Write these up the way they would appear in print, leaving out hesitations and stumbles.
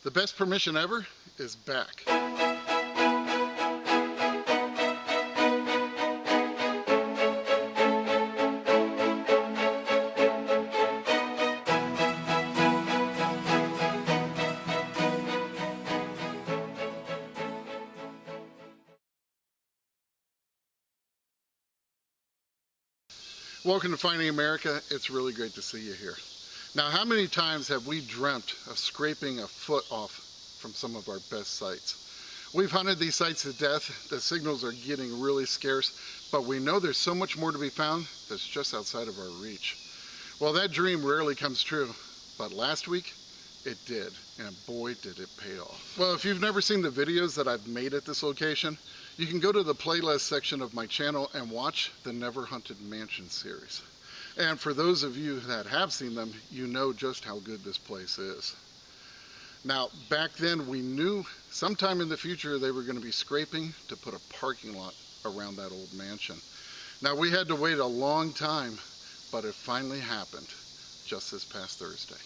The best permission ever is back. Welcome to Finding America. It's really great to see you here. Now, how many times have we dreamt of scraping a foot off from some of our best sites? We've hunted these sites to death. The signals are getting really scarce, but we know there's so much more to be found that's just outside of our reach. Well, that dream rarely comes true, but last week it did, and boy did it pay off. Well, if you've never seen the videos that I've made at this location, you can go to the playlist section of my channel and watch the Never Hunted Mansion series. And for those of you that have seen them, you know just how good this place is. Now, back then we knew sometime in the future they were going to be scraping to put a parking lot around that old mansion. Now, we had to wait a long time, but it finally happened just this past Thursday.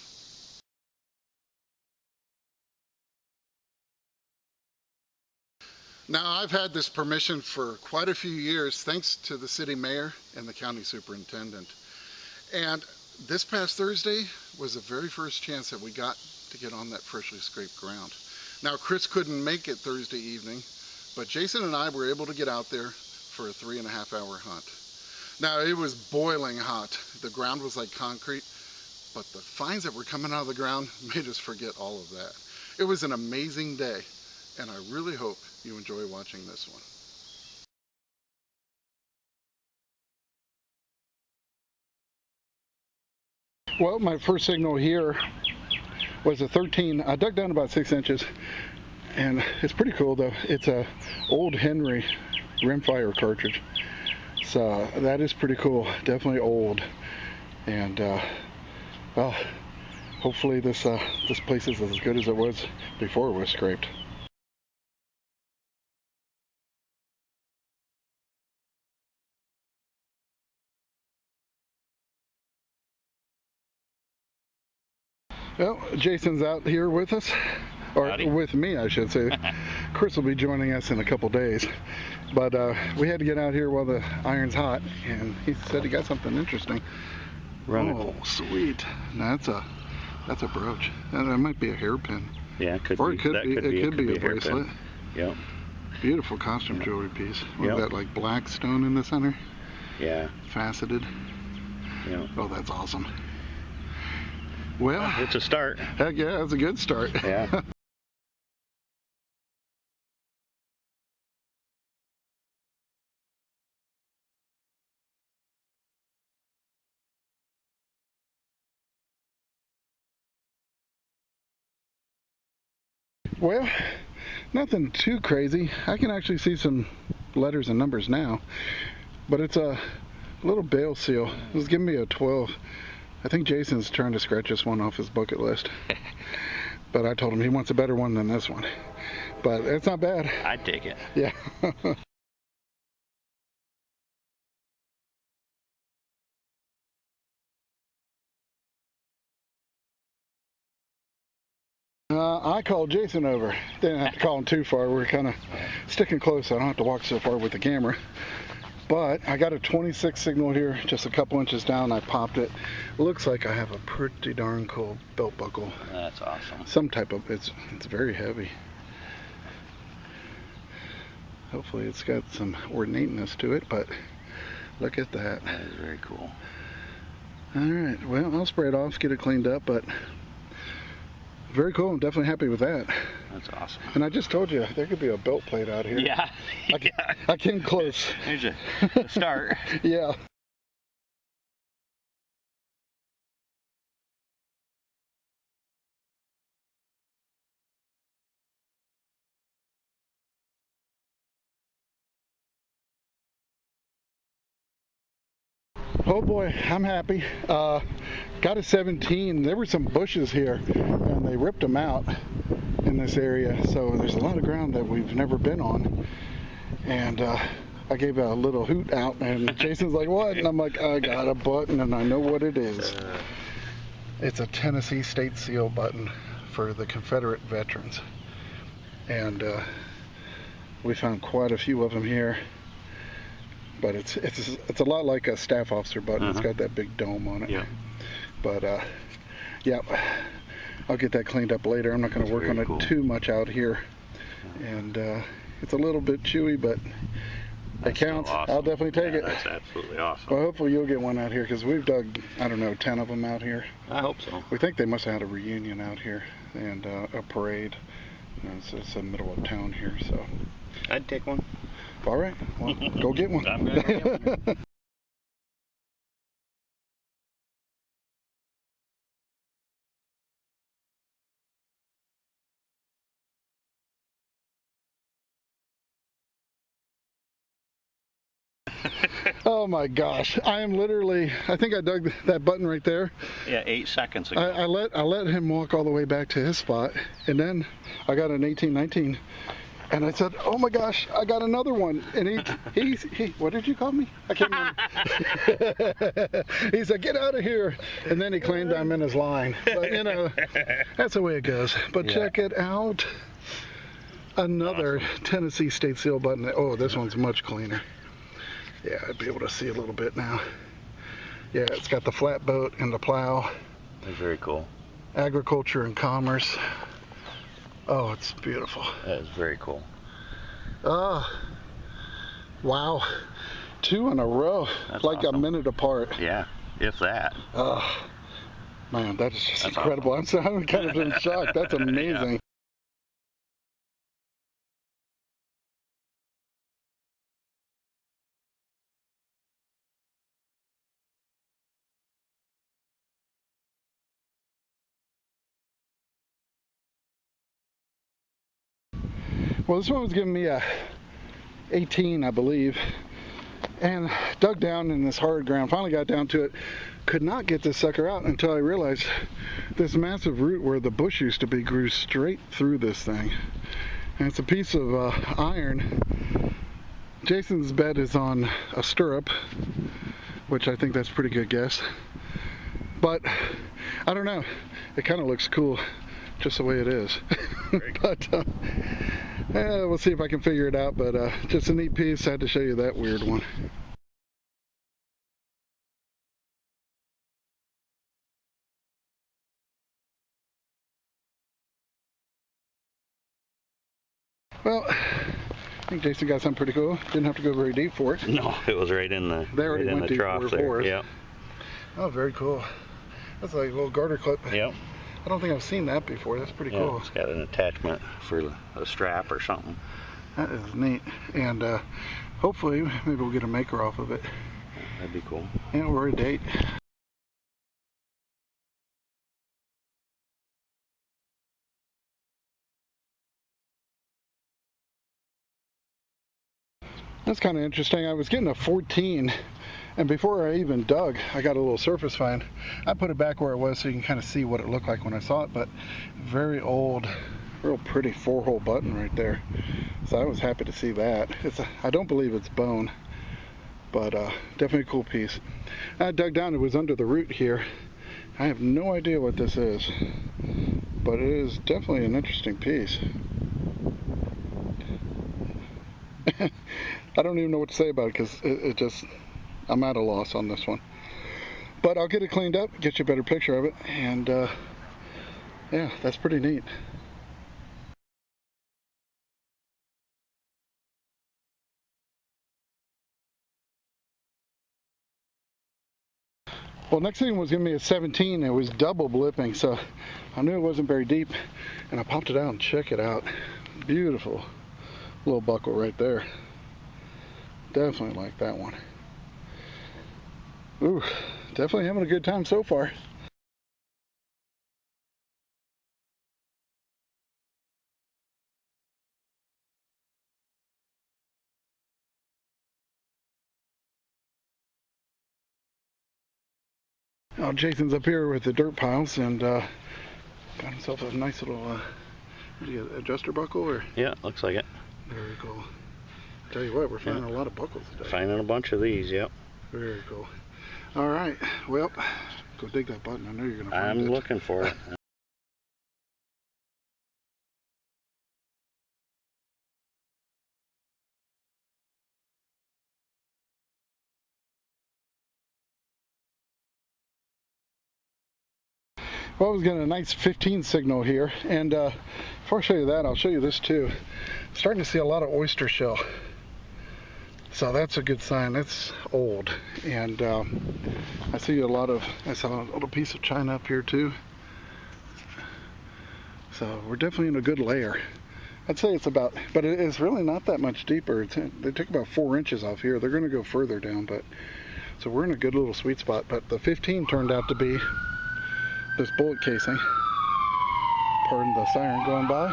Now, I've had this permission for quite a few years, thanks to the city mayor and the county superintendent. And this past Thursday was the very first chance that we got to get on that freshly scraped ground. Now, Chris couldn't make it Thursday evening, but Jason and I were able to get out there for a 3.5-hour hunt. Now, it was boiling hot. The ground was like concrete, but the finds that were coming out of the ground made us forget all of that. It was an amazing day, and I really hope you enjoy watching this one. Well, my first signal here was a 13. I dug down about 6 inches, and it's pretty cool though. It's a old Henry rimfire cartridge, so that is pretty cool. Definitely old, and well, hopefully this place is as good as it was before it was scraped. Well, Jason's out here with us, or Howdy. With me, I should say. Chris will be joining us in a couple days, but we had to get out here while the iron's hot, and he said he got something interesting. Oh, sweet! That's a brooch. That might be a hairpin. Yeah, it could or be. It could be a hairpin. bracelet. Yep. Beautiful costume jewelry piece with Yep. that like black stone in the center. Yeah. Faceted. Yeah. Oh, that's awesome. Well, It's a start. heck yeah, that's a good start. Yeah. Well, nothing too crazy. I can actually see some letters and numbers now, but it's a little bale seal. It was giving me a 12. I think Jason's trying to scratch this one off his bucket list, but I told him he wants a better one than this one. But it's not bad. I'd take it. Yeah. I called Jason over. Didn't have to call him too far. We're kind of sticking close, so I don't have to walk so far with the camera. But I got a 26 signal here, just a couple inches down. I popped it. Looks like I have a pretty darn cool belt buckle. That's awesome. Some type of, it's very heavy. Hopefully it's got some ornateness to it, but look at that. That is very cool. All right, well, I'll spray it off, get it cleaned up, but very cool. I'm definitely happy with that. That's awesome. And I just told you, there could be a belt plate out here. Yeah. I came close. There's a start. Yeah. Oh boy, I'm happy. Got a 17. There were some bushes here, and they ripped them out in this area. So there's a lot of ground that we've never been on. And I gave a little hoot out, and Jason's like, "What?" And I'm like, "I got a button, and I know what it is. It's a Tennessee State Seal button for the Confederate veterans. And we found quite a few of them here. But it's a lot like a staff officer button. It's got that big dome on it. Yeah. But yeah, I'll get that cleaned up later. I'm not going to work on it too much out here. And it's a little bit chewy, but it counts. Awesome. I'll definitely take it. That's absolutely awesome. Well, hopefully you'll get one out here, because we've dug, I don't know, 10 of them out here. I hope so. We think they must have had a reunion out here and a parade. You know, it's the middle of town here, so. I'd take one. All right, well, go get one. I'm gonna get one. Oh my gosh, I am literally, I think I dug that button right there. Yeah, 8 seconds ago. I let him walk all the way back to his spot, and then I got an 1819, and I said, oh my gosh, I got another one. And he what did you call me? I can't remember. He said, get out of here. And then he claimed I'm in his line. But you know, that's the way it goes. But yeah. Check it out. Another Tennessee State Seal button. Oh, this one's much cleaner. Yeah, I'd be able to see a little bit now. Yeah, it's got the flat boat and the plow. That's very cool. Agriculture and commerce. Oh, it's beautiful. That is very cool. Oh, wow. 2 in a row. That's like awesome. A minute apart. Yeah, if that. Oh, man, that is just incredible. Awesome. I'm kind of in shock. That's amazing. Yeah. Well, this one was giving me a 18, I believe, and dug down in this hard ground. Finally got down to it. Could not get this sucker out until I realized this massive root where the bush used to be grew straight through this thing. And it's a piece of iron. Jason's bed is on a stirrup, which I think that's a pretty good guess. But I don't know. It kind of looks cool just the way it is. But we'll see if I can figure it out, but just a neat piece. I had to show you that weird one. Well, I think Jason got something pretty cool. Didn't have to go very deep for it. No, it was right in the, they already went deep trough there. Yep. Oh, very cool. That's like a little garter clip. Yep. I don't think I've seen that before. That's pretty cool. It's got an attachment for a strap or something. That is neat. And hopefully, maybe we'll get a maker off of it. That'd be cool. Yeah, we're a date. That's kind of interesting. I was getting a 14. And before I even dug, I got a little surface find. I put it back where it was so you can kind of see what it looked like when I saw it, but very old, real pretty 4-hole button right there. So I was happy to see that. I don't believe it's bone, but definitely a cool piece. I dug down, it was under the root here. I have no idea what this is, but it is definitely an interesting piece. I don't even know what to say about it because it just, I'm at a loss on this one. But I'll get it cleaned up, get you a better picture of it, and yeah, that's pretty neat. Well, next thing was giving me a 17. It was double blipping, so I knew it wasn't very deep, and I popped it out and check it out. Beautiful little buckle right there. Definitely like that one. Ooh, definitely having a good time so far. Now Jason's up here with the dirt piles and got himself a nice little adjuster buckle, or? Yeah, looks like it. Very cool. Tell you what, we're finding a lot of buckles today. Finding a bunch of these, yep. Very cool. All right, well, go dig that button. I know you're going to find it. I'm looking for it. Well, we've got a nice 15 signal here, and before I show you that, I'll show you this too. I'm starting to see a lot of oyster shell, so that's a good sign. That's old, and I see a lot of. I saw a little piece of china up here too. So we're definitely in a good layer. I'd say it's about, but it's really not that much deeper. They took about 4 inches off here. They're going to go further down, but so we're in a good little sweet spot. But the 15 turned out to be this bullet casing. Pardon the siren going by.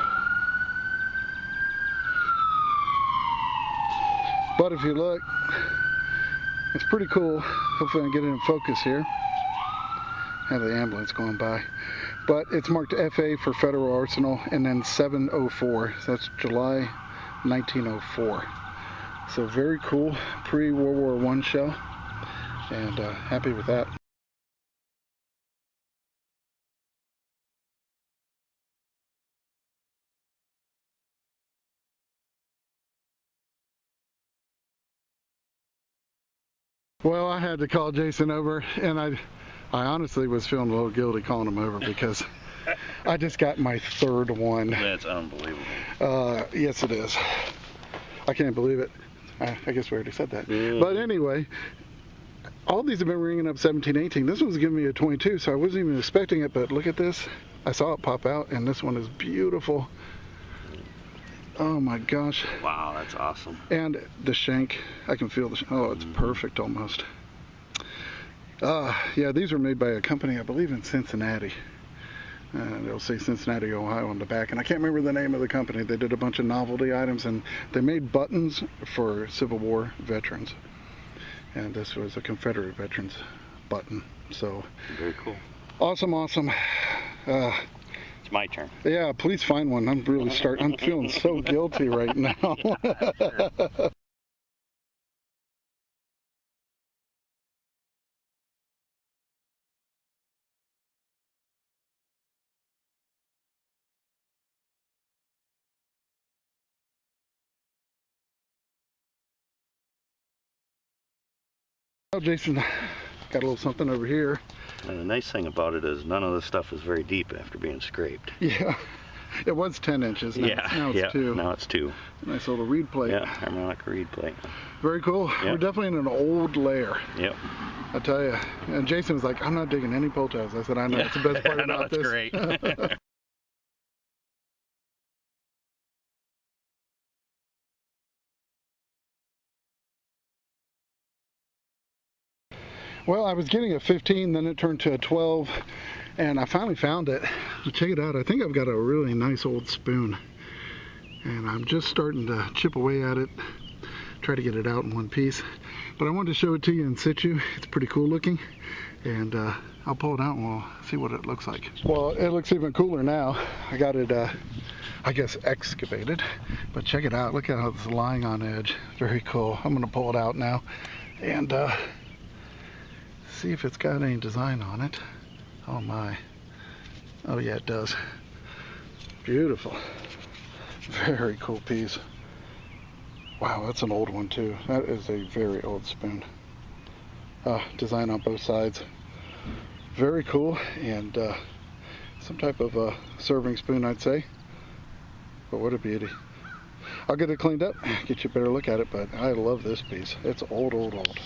But if you look, it's pretty cool. Hopefully I can get it in focus here. Have the ambulance going by. But it's marked FA for Federal Arsenal, and then 704. So that's July 1904. So very cool, pre-World War I shell, and happy with that. Well, I had to call Jason over, and I honestly was feeling a little guilty calling him over because I just got my 3rd one. That's unbelievable. Yes, it is. I can't believe it. I guess we already said that. Yeah. But anyway, all these have been ringing up 17, 18. This one's giving me a 22, so I wasn't even expecting it, but look at this. I saw it pop out, and this one is beautiful. Oh my gosh. Wow, that's awesome. And the shank, I can feel the oh, it's perfect almost. Yeah, these are made by a company, I believe, in Cincinnati. They'll say Cincinnati, Ohio on the back, and I can't remember the name of the company. They did a bunch of novelty items, and they made buttons for Civil War veterans. And this was a Confederate veterans button. So very cool. Awesome, awesome. It's my turn. Yeah, please find one. I'm feeling so guilty right now. Well, Jason, got a little something over here. And the nice thing about it is none of the stuff is very deep after being scraped. Yeah, it was 10 inches. Now, now it's 2. Now it's 2. Nice little reed plate. Yeah, harmonic reed plate. Very cool. Yep. We're definitely in an old layer. Yep. I tell you. And Jason was like, I'm not digging any pull tabs. I said, I know. It's the best part about this. That's great. Well, I was getting a 15, then it turned to a 12, and I finally found it. Check it out. I think I've got a really nice old spoon, and I'm just starting to chip away at it, try to get it out in one piece. But I wanted to show it to you in situ. It's pretty cool looking, and I'll pull it out and we'll see what it looks like. Well, it looks even cooler now. I got it, I guess, excavated, but check it out. Look how it's lying on edge. Very cool. I'm gonna pull it out now, and see if it's got any design on it. Oh my. Oh yeah, it does. Beautiful. Very cool piece. Wow, that's an old one too. That is a very old spoon. Design on both sides. Very cool, and some type of serving spoon, I'd say. But what a beauty. I'll get it cleaned up, get you a better look at it, but I love this piece. It's old, old, old.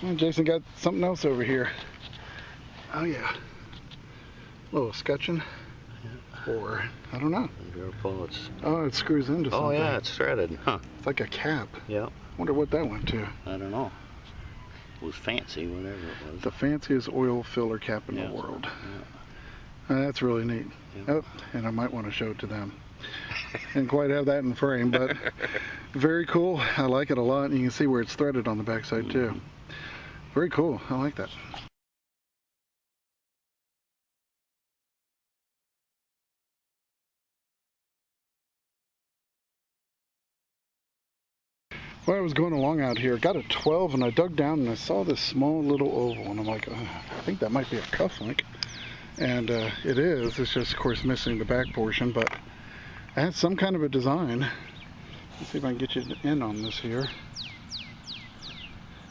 And Jason got something else over here. Oh yeah. A little scutcheon. Yeah. Or, I don't know. Oh, it screws into something. Oh yeah, it's threaded. Huh. It's like a cap. Yeah. Wonder what that went to. I don't know. It was fancy, whatever it was. The fanciest oil filler cap in the world. Yeah. That's really neat. Yeah. Oh, and I might want to show it to them. Didn't quite have that in frame, but very cool. I like it a lot. And you can see where it's threaded on the backside too. Very cool. I like that. Well, I was going along out here, got a 12, and I dug down and I saw this small little oval, and I'm like, I think that might be a cufflink. And it is. It's just, of course, missing the back portion, but it has some kind of a design. Let's see if I can get you in on this here.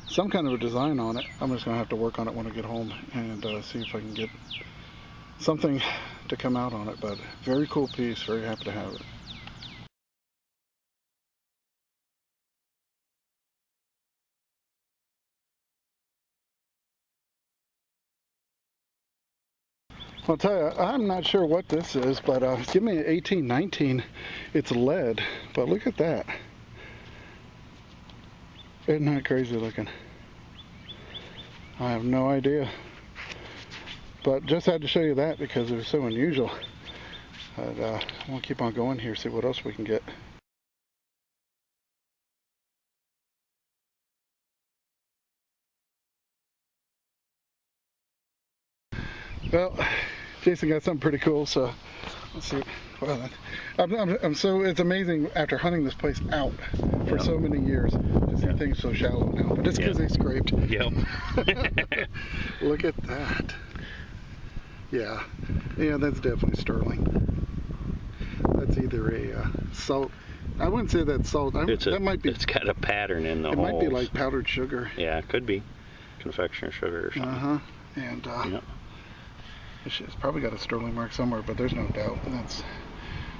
Some kind of a design on it. I'm just going to have to work on it when I get home and see if I can get something to come out on it. But very cool piece. Very happy to have it. I'll tell you, I'm not sure what this is, but give me an 1819. It's lead, but look at that. Isn't that crazy looking? I have no idea. But just had to show you that because it was so unusual. But we'll keep on going here, see what else we can get. Well, Jason got something pretty cool, so let's see. Well, I'm so, it's amazing after hunting this place out for so many years to see things so shallow now. But it's because they scraped. Yep. Look at that. Yeah, that's definitely sterling. That's either a salt. I wouldn't say that's salt. That might be. It's got a pattern in the holes. It might be like powdered sugar. Yeah, it could be confectioner sugar or something. And it's probably got a sterling mark somewhere, but there's no doubt that's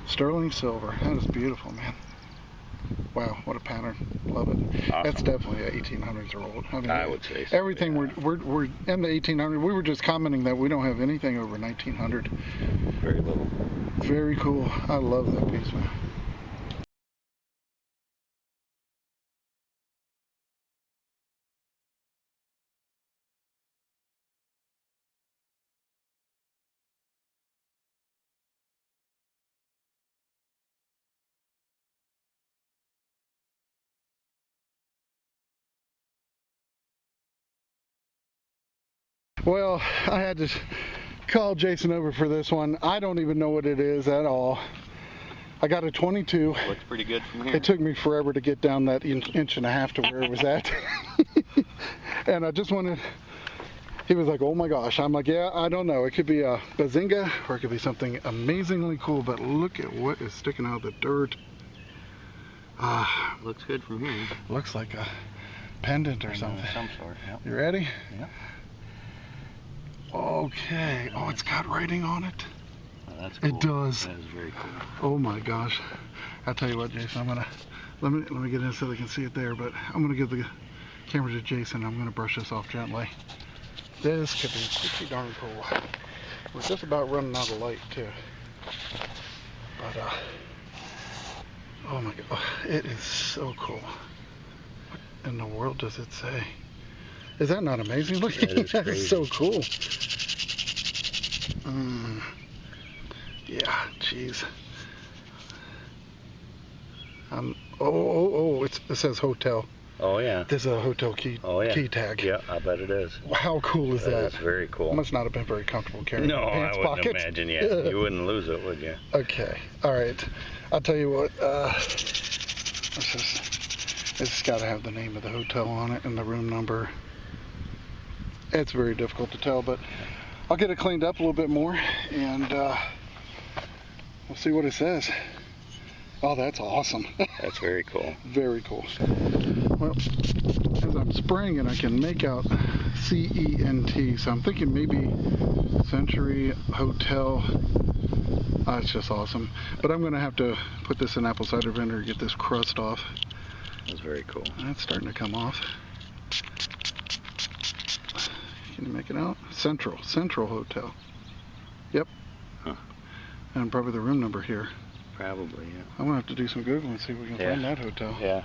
sterling silver. That is beautiful, man. Wow, what a pattern. Love it. Awesome. That's definitely a 1800s or old. I mean, I would say so. Everything we're in the 1800s. We were just commenting that we don't have anything over 1900. Very little. Very cool. I love that piece, man. Well, I had to call Jason over for this one. I don't even know what it is at all. I got a 22. Looks pretty good from here. It took me forever to get down that inch and a half to where it was at. And I just wanted, he was like, oh my gosh. I'm like, yeah, I don't know. It could be a Bazinga or it could be something amazingly cool, but look at what is sticking out of the dirt. Looks good from here. Looks like a pendant or something. Some sort, yep. You ready? Yep. Okay. Oh, it's got writing on it. Oh, that's cool. It does. That is very cool. Oh my gosh. I'll tell you what, Jason, I'm gonna let me get in so they can see it there, but I'm gonna give the camera to Jason. I'm gonna brush this off gently. This could be pretty darn cool. We're just about running out of light too. But oh my god, it is so cool. What in the world does it say? Is that not amazing? Look, that is so cool. Yeah, jeez. It says hotel. Oh yeah. This is a hotel key. Oh yeah. Key tag. Yeah, I bet it is. How cool is that? That is very cool. Must not have been very comfortable carrying No, it in the pants I wouldn't pocket. imagine. Yeah, you wouldn't lose it, would you? Okay. All right. I'll tell you what. It's got to have the name of the hotel on it and the room number. It's very difficult to tell, but I'll get it cleaned up a little bit more and we'll see what it says. Oh, that's awesome. That's very cool. Very cool. Well, as I'm spraying it, I can make out C-E-N-T, so I'm thinking maybe Century Hotel. It's just awesome. But I'm going to have to put this in apple cider vinegar to get this crust off. That's very cool. That's starting to come off. Can you make it out? Central Hotel. Yep. Huh. And probably the room number here. Probably, yeah. I'm going to have to do some Googling and see if we can find that hotel. Yeah.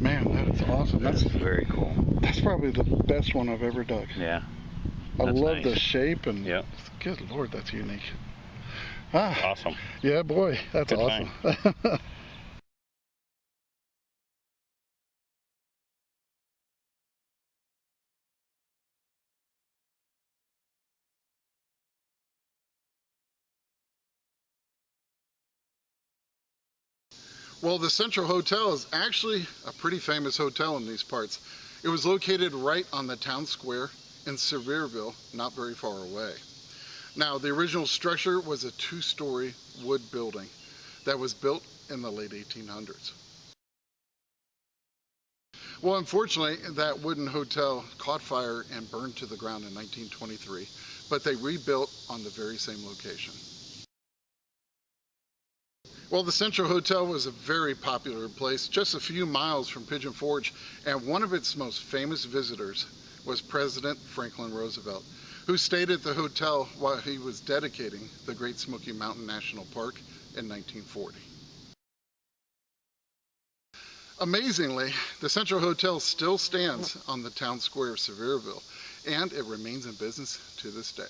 Man, that is awesome. That's very cool. That's probably the best one I've ever dug. Yeah. I That's love nice. the shape and good Lord, that's unique. Awesome. Yeah, boy, that's Good awesome. Well, the Central Hotel is actually a pretty famous hotel in these parts. It was located right on the town square in Sevierville, not very far away. Now, the original structure was a 2-story wood building that was built in the late 1800s. Well, unfortunately, that wooden hotel caught fire and burned to the ground in 1923, but they rebuilt on the very same location. Well, the Central Hotel was a very popular place just a few miles from Pigeon Forge, and one of its most famous visitors was President Franklin Roosevelt, who stayed at the hotel while he was dedicating the Great Smoky Mountain National Park in 1940. Amazingly, the Central Hotel still stands on the town square of Sevierville, and it remains in business to this day.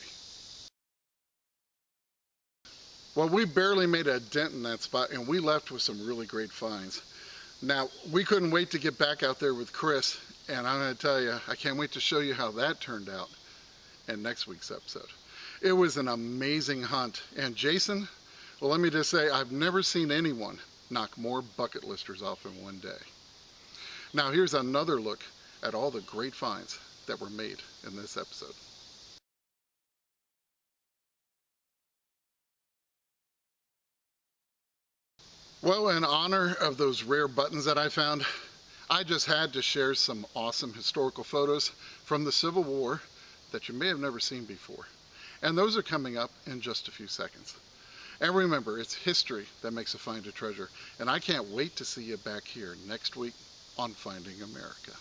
Well, we barely made a dent in that spot, and we left with some really great finds. Now, we couldn't wait to get back out there with Chris, and I'm going to tell you, I can't wait to show you how that turned out in next week's episode. It was an amazing hunt, and Jason, well, let me just say, I've never seen anyone knock more bucket listers off in one day. Now, here's another look at all the great finds that were made in this episode. Well, in honor of those rare buttons that I found, I just had to share some awesome historical photos from the Civil War that you may have never seen before. And those are coming up in just a few seconds. And remember, it's history that makes a find a treasure. And I can't wait to see you back here next week on Finding America.